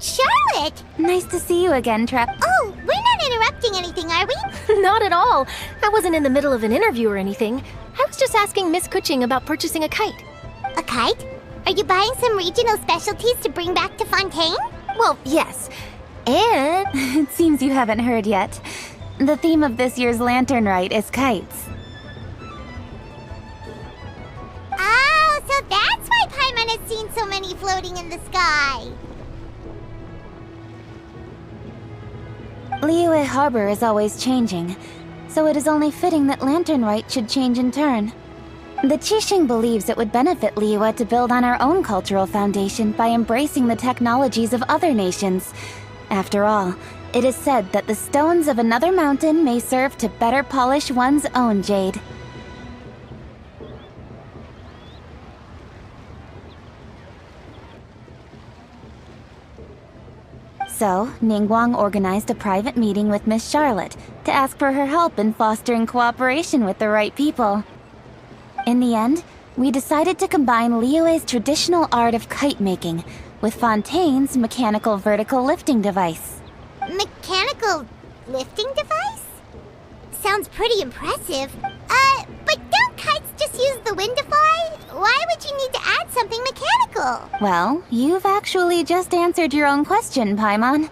Charlotte! Nice to see you again, Trep. Oh, we're not interrupting anything, are we? Not at all. I wasn't in the middle of an interview or anything. I was just asking Miss Kuching about purchasing a kite. A kite? Are you buying some regional specialties to bring back to Fontaine? Well, yes. And... It seems you haven't heard yet. The theme of this year's Lantern Rite is kites. Oh, so that's why Paimon has seen so many floating in the sky. Liyue Harbor is always changing, so it is only fitting that Lantern Rite should change in turn. The Qixing believes it would benefit Liyue to build on our own cultural foundation by embracing the technologies of other nations. After all, it is said that the stones of another mountain may serve to better polish one's own jade. So, Ningguang organized a private meeting with Miss Charlotte to ask for her help in fostering cooperation with the right people. In the end, we decided to combine Liyue's traditional art of kite making with Fontaine's mechanical vertical lifting device. Mechanical lifting device? Sounds pretty impressive. But don't kites just use the wind to fly? Why would you need to add something mechanical? Well, you've actually just answered your own question, Paimon.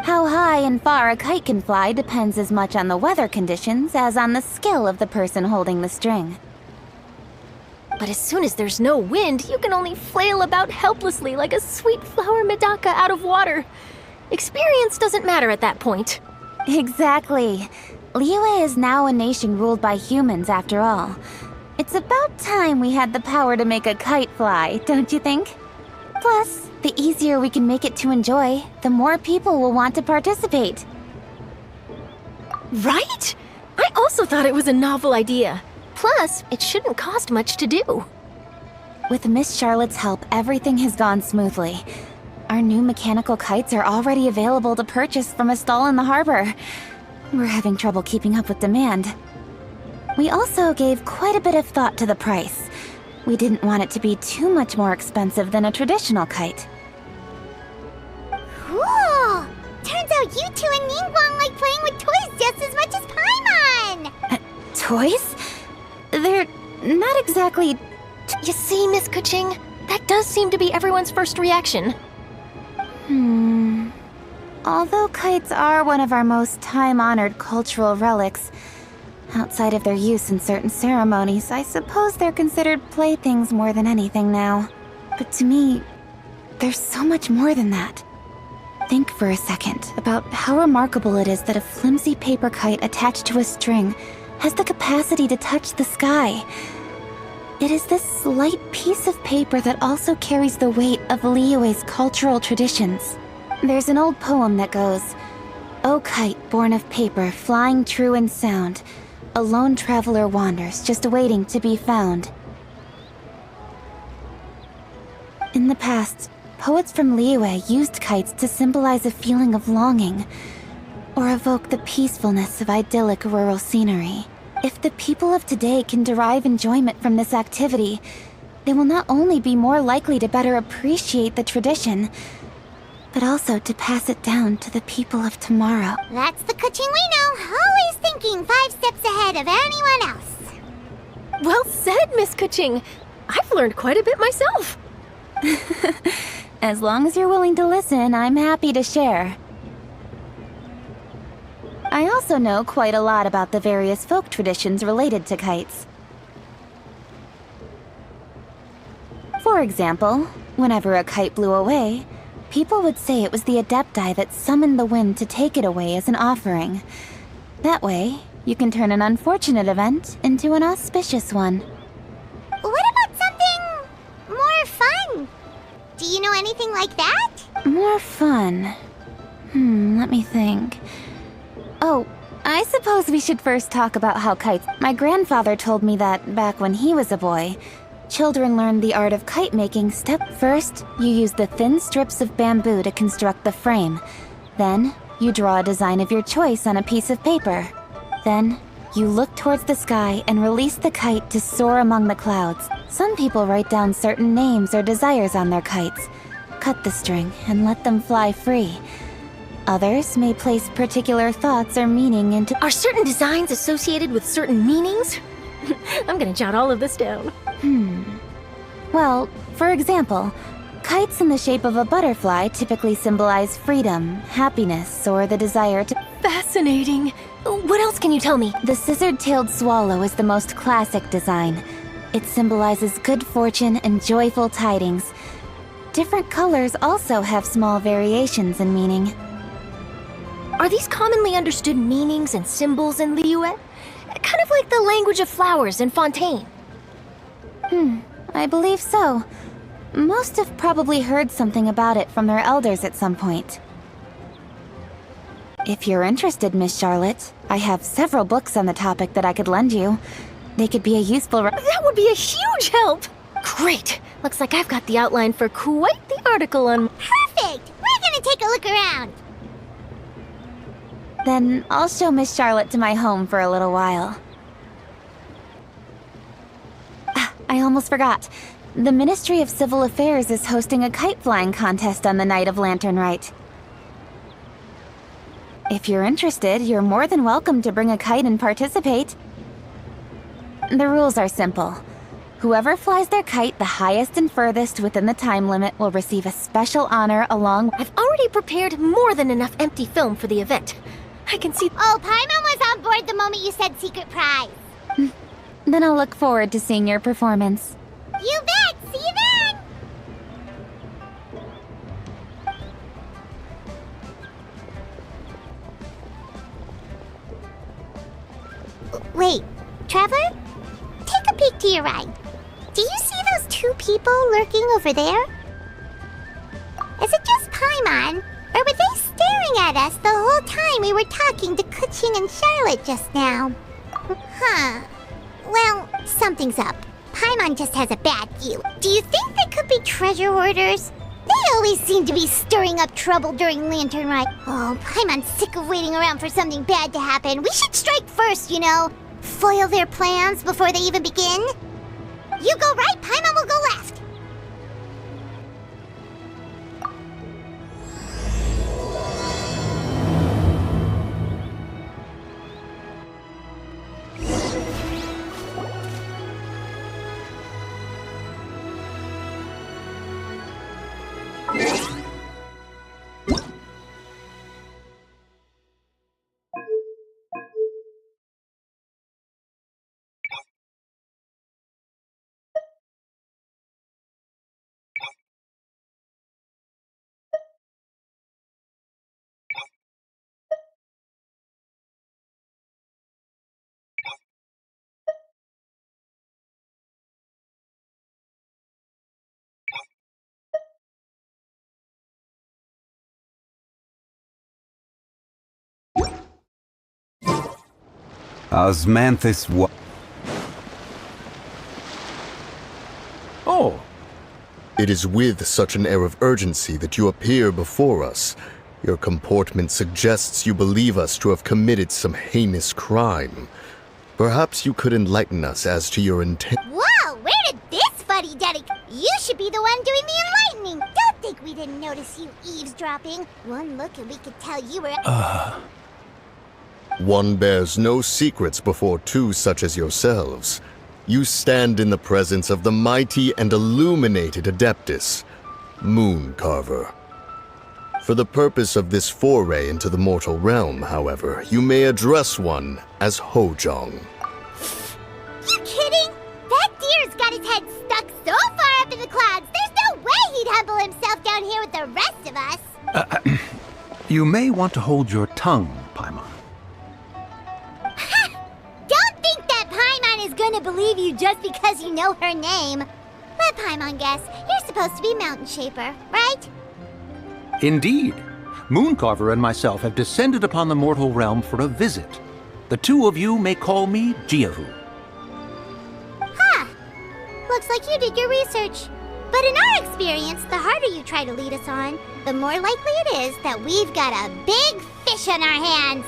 How high and far a kite can fly depends as much on the weather conditions as on the skill of the person holding the string. But as soon as there's no wind, you can only flail about helplessly like a sweet flower medaka out of water. Experience doesn't matter at that point. Exactly. Liyue is now a nation ruled by humans, after all. It's about time we had the power to make a kite fly, don't you think? Plus, the easier we can make it to enjoy, the more people will want to participate. Right? I also thought it was a novel idea. Plus, it shouldn't cost much to do. With Miss Charlotte's help, everything has gone smoothly. Our new mechanical kites are already available to purchase from a stall in the harbor. We're having trouble keeping up with demand. We also gave quite a bit of thought to the price. We didn't want it to be too much more expensive than a traditional kite. Cool! Turns out you two and Ningguang like playing with toys just as much as Paimon! Toys? They're not exactly... You see, Miss Kuching? That does seem to be everyone's first reaction. Although kites are one of our most time-honored cultural relics, outside of their use in certain ceremonies, I suppose they're considered playthings more than anything now. But to me, there's so much more than that. Think for a second about how remarkable it is that a flimsy paper kite attached to a string has the capacity to touch the sky. It is this slight piece of paper that also carries the weight of Liyue's cultural traditions. There's an old poem that goes, "O kite born of paper, flying true in sound, a lone traveler wanders, just waiting to be found." In the past, poets from Liyue used kites to symbolize a feeling of longing, or evoke the peacefulness of idyllic rural scenery. If the people of today can derive enjoyment from this activity, they will not only be more likely to better appreciate the tradition, but also to pass it down to the people of tomorrow. That's the Kuching we know, always thinking 5 steps ahead of anyone else. Well said, Miss Kuching. I've learned quite a bit myself. As long as you're willing to listen, I'm happy to share. I also know quite a lot about the various folk traditions related to kites. For example, whenever a kite blew away, people would say it was the Adepti that summoned the wind to take it away as an offering. That way, you can turn an unfortunate event into an auspicious one. What about something more fun? Do you know anything like that? More fun. Let me think. Oh, I suppose we should first talk about how kites... My grandfather told me that back when he was a boy, children learned the art of kite making First, you use the thin strips of bamboo to construct the frame. Then, you draw a design of your choice on a piece of paper. Then, you look towards the sky and release the kite to soar among the clouds. Some people write down certain names or desires on their kites, cut the string, and let them fly free. Others may place particular thoughts or meaning into... Are certain designs associated with certain meanings? I'm gonna jot all of this down. Well, for example, kites in the shape of a butterfly typically symbolize freedom, happiness, or the desire to... Fascinating. What else can you tell me? The scissored-tailed swallow is the most classic design. It symbolizes good fortune and joyful tidings. Different colors also have small variations in meaning. Are these commonly understood meanings and symbols in Liyue? Kind of like the language of flowers in Fontaine. I believe so. Most have probably heard something about it from their elders at some point. If you're interested, Miss Charlotte, I have several books on the topic that I could lend you. They could be a useful... That would be a huge help! Great! Looks like I've got the outline for quite the article on... Perfect! We're gonna take a look around. Then I'll show Miss Charlotte to my home for a little while. I almost forgot. The Ministry of Civil Affairs is hosting a kite flying contest on the night of Lantern Rite. If you're interested, you're more than welcome to bring a kite and participate. The rules are simple. Whoever flies their kite the highest and furthest within the time limit will receive a special honor along... I've already prepared more than enough empty film for the event. I can see... Oh, Paimon was on board the moment you said secret prize. Then I'll look forward to seeing your performance. You bet! See you then! Wait, Traveler? Take a peek to your right. Do you see those two people lurking over there? Is it just Paimon? Or were they staring at us the whole time we were talking to Kuching and Charlotte just now? Huh. Well, something's up. Paimon just has a bad view. Do you think they could be treasure hoarders? They always seem to be stirring up trouble during Lantern Rite. Oh, Paimon's sick of waiting around for something bad to happen. We should strike first, you know. Foil their plans before they even begin. You go right, Paimon will go left. Osmanthus wa- Oh. It is with such an air of urgency that you appear before us. Your comportment suggests you believe us to have committed some heinous crime. Perhaps you could enlighten us as to your intent. Whoa, where did this fuddy-duddy... You should be the one doing the enlightening. Don't think we didn't notice you eavesdropping. One look and we could tell you were... One bears no secrets before two such as yourselves. You stand in the presence of the mighty and illuminated Adeptus, Moon Carver. For the purpose of this foray into the mortal realm, however, you may address one as Hojong. You kidding? That deer's got his head stuck so far up in the clouds, there's no way he'd humble himself down here with the rest of us. You may want to hold your tongue, Paimon. because you know her name. Let Paimon guess. You're supposed to be Mountain Shaper, right? Indeed. Mooncarver and myself have descended upon the mortal realm for a visit. The two of you may call me Jiahu. Huh. Looks like you did your research. But in our experience, the harder you try to lead us on, the more likely it is that we've got a big fish on our hands.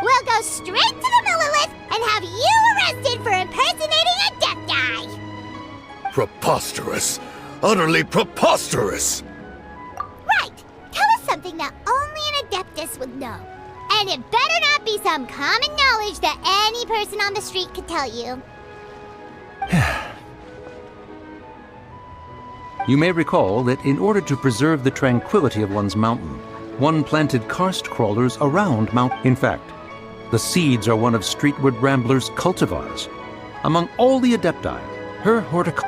We'll go straight to the Millilith and have you arrested for impersonating a Adepti! Preposterous! Utterly preposterous! Right! Tell us something that only an Adeptus would know. And it better not be some common knowledge that any person on the street could tell you. You may recall that in order to preserve the tranquility of one's mountain, one planted karst crawlers around In fact, the seeds are one of Streetwood Rambler's cultivars. Among all the Adepti, her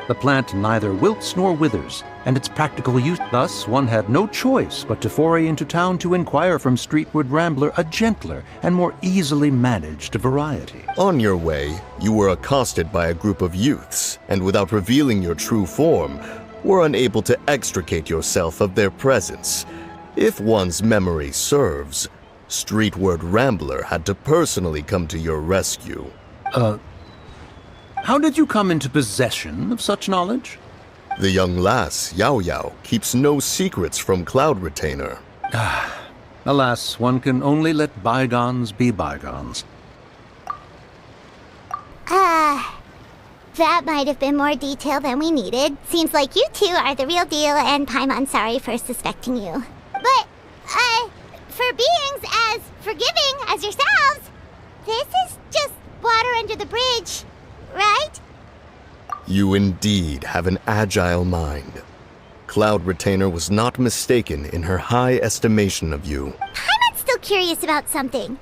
the plant neither wilts nor withers, and its practical use. Thus, one had no choice but to foray into town to inquire from Streetwood Rambler a gentler and more easily managed variety. On your way, you were accosted by a group of youths, and without revealing your true form, were unable to extricate yourself of their presence. If one's memory serves, Streetward Rambler had to personally come to your rescue. How did you come into possession of such knowledge? The young lass, Yao Yao, keeps no secrets from Cloud Retainer. Alas, one can only let bygones be bygones. That might have been more detail than we needed. Seems like you two are the real deal, and Paimon's sorry for suspecting you. But, for beings as forgiving as yourselves, this is just water under the bridge, right? You indeed have an agile mind. Cloud Retainer was not mistaken in her high estimation of you. Paimon's still curious about something.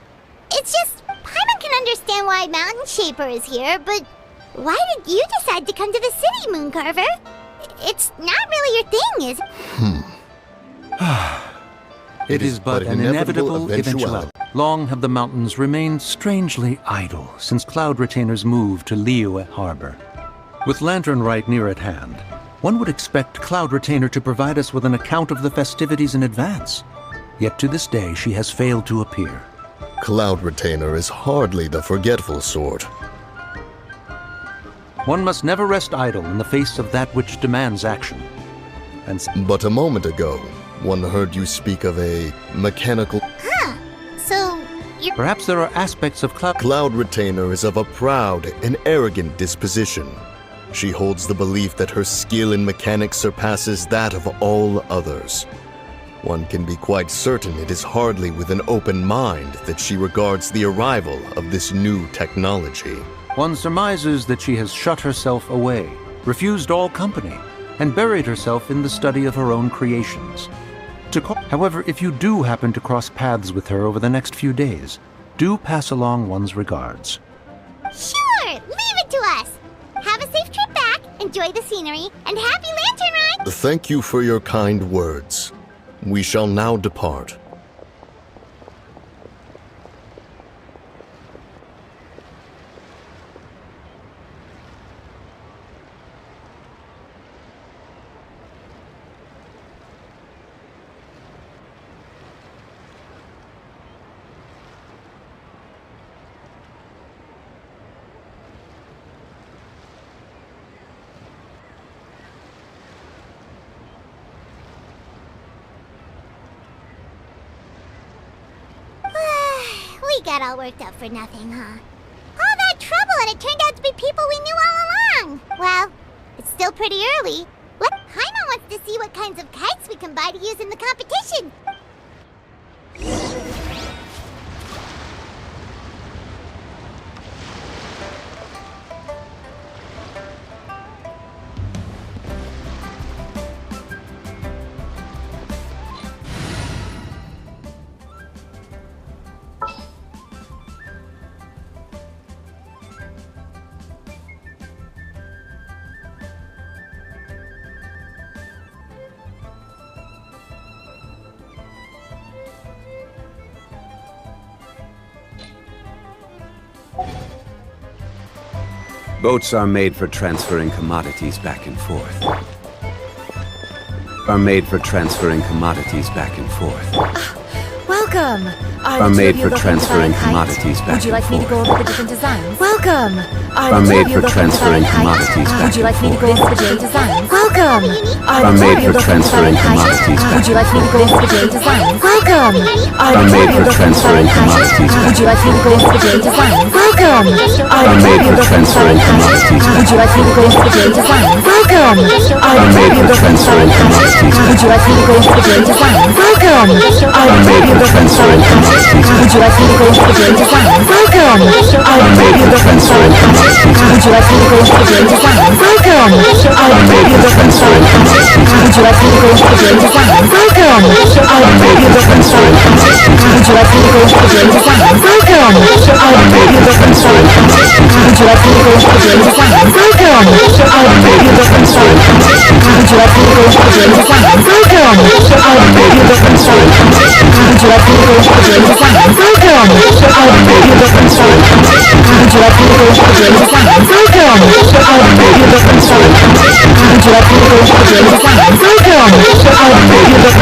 It's just, Paimon can understand why Mountain Shaper is here, but why did you decide to come to the city, Mooncarver? It's not really your thing, is it? It is but an inevitable eventuality. Long have the mountains remained strangely idle since Cloud Retainer's move to Liyue Harbor. With Lantern Rite near at hand, one would expect Cloud Retainer to provide us with an account of the festivities in advance. Yet to this day she has failed to appear. Cloud Retainer is hardly the forgetful sort. One must never rest idle in the face of that which demands action. But a moment ago, one heard you speak of a mechanical... So, you're... Perhaps there are aspects of Cloud Retainer is of a proud and arrogant disposition. She holds the belief that her skill in mechanics surpasses that of all others. One can be quite certain it is hardly with an open mind that she regards the arrival of this new technology. One surmises that she has shut herself away, refused all company, and buried herself in the study of her own creations. However, if you do happen to cross paths with her over the next few days, do pass along one's regards. Sure! Leave it to us! Have a safe trip back, enjoy the scenery, and happy Lantern Ride! Thank you for your kind words. We shall now depart. We got all worked up for nothing, huh? All that trouble, and it turned out to be people we knew all along! Well, it's still pretty early. Paimon wants to see what kinds of kites we can buy to use in the competition! Boats are made for transferring commodities back and forth. Are made for transferring commodities back and forth. Welcome! Are made for transferring commodities back and forth. Would you like me to go over the different designs? Welcome! Are made for transferring commodities back Would you like me to and go forth. into the J designs? Welcome! Are made for transferring commodities back Would you like me to go into the J designs? Welcome! Are made for transferring commodities back Would you like me to go into the J designs? Welcome! Are made for transferring commodities back Would you like me to go into the J designs? Welcome! Are made for transferring commodities back. Would you like me to go into the J designs? Welcome! Are made for transferring commodities back. Would you like me to go into the J designs? Welcome! Are made for transferring commodities back. Would you like me to go into the J designs? Welcome! Are made for transferring commodities back. Would you like me to go into the J designs? Welcome! Are made for transferring commodities back. Would you like me to go into the J designs? Welcome! Are made for transferring commodities back. Would you like me to go into the J designs? Welcome! Are made for transferring commodities back. Would you like me to go into the J designs? Welcome! Are made for transferring commodities back. Would you like me to go into the J designs? Welcome! Are made for transferring commodities back. Would you like me to go into the J designs? Welcome! Are made for transferring commodities back. Would you like me to go into the J designs? Welcome! Are made for